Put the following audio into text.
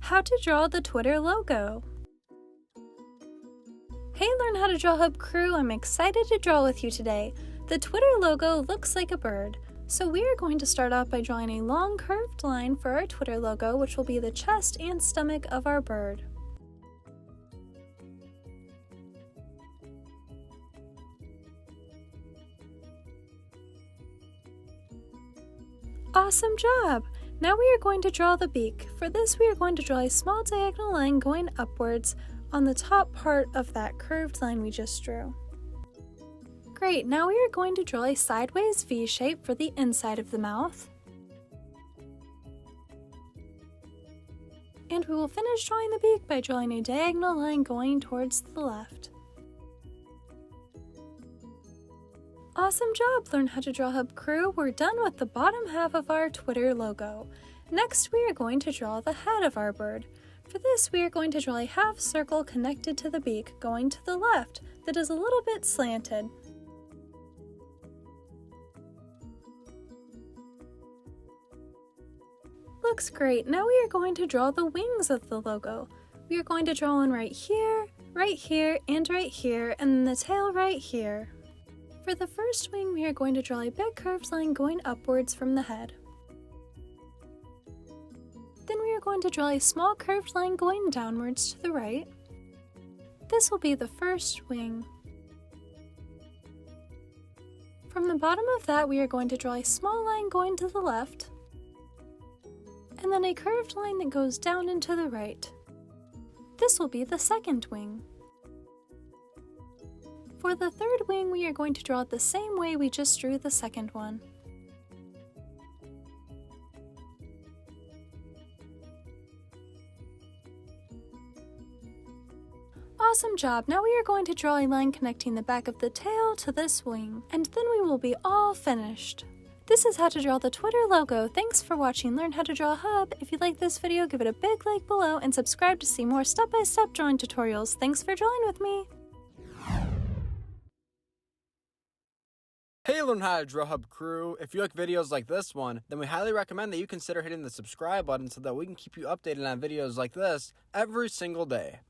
How to draw the Twitter logo. Hey Learn How to Draw Hub crew, I'm excited to draw with you today. The Twitter logo looks like a bird, so we are going to start off by drawing a long curved line for our Twitter logo, which will be the chest and stomach of our bird. Awesome job! Now we are going to draw the beak. For this, we are going to draw a small diagonal line going upwards on the top part of that curved line we just drew. Great, now we are going to draw a sideways V shape for the inside of the mouth. And we will finish drawing the beak by drawing a diagonal line going towards the left. Awesome job, Learn How to Draw Hub crew! We're done with the bottom half of our Twitter logo. Next, we are going to draw the head of our bird. For this, we are going to draw a half circle connected to the beak going to the left that is a little bit slanted. Looks great. Now we are going to draw the wings of the logo. We are going to draw one right here, and right here, and then the tail right here. For the first wing, we are going to draw a big curved line going upwards from the head. Then we are going to draw a small curved line going downwards to the right. This will be the first wing. From the bottom of that, we are going to draw a small line going to the left, and then a curved line that goes down and to the right. This will be the second wing. For the third wing, we are going to draw it the same way we just drew the second one. Awesome job! Now we are going to draw a line connecting the back of the tail to this wing, and then we will be all finished. This is how to draw the Twitter logo. Thanks for watching Learn How to Draw Hub. If you like this video, give it a big like below and subscribe to see more step-by-step drawing tutorials. Thanks for drawing with me! Hey Learn How to Draw Hub crew, if you like videos like this one, then we highly recommend that you consider hitting the subscribe button so that we can keep you updated on videos like this every single day.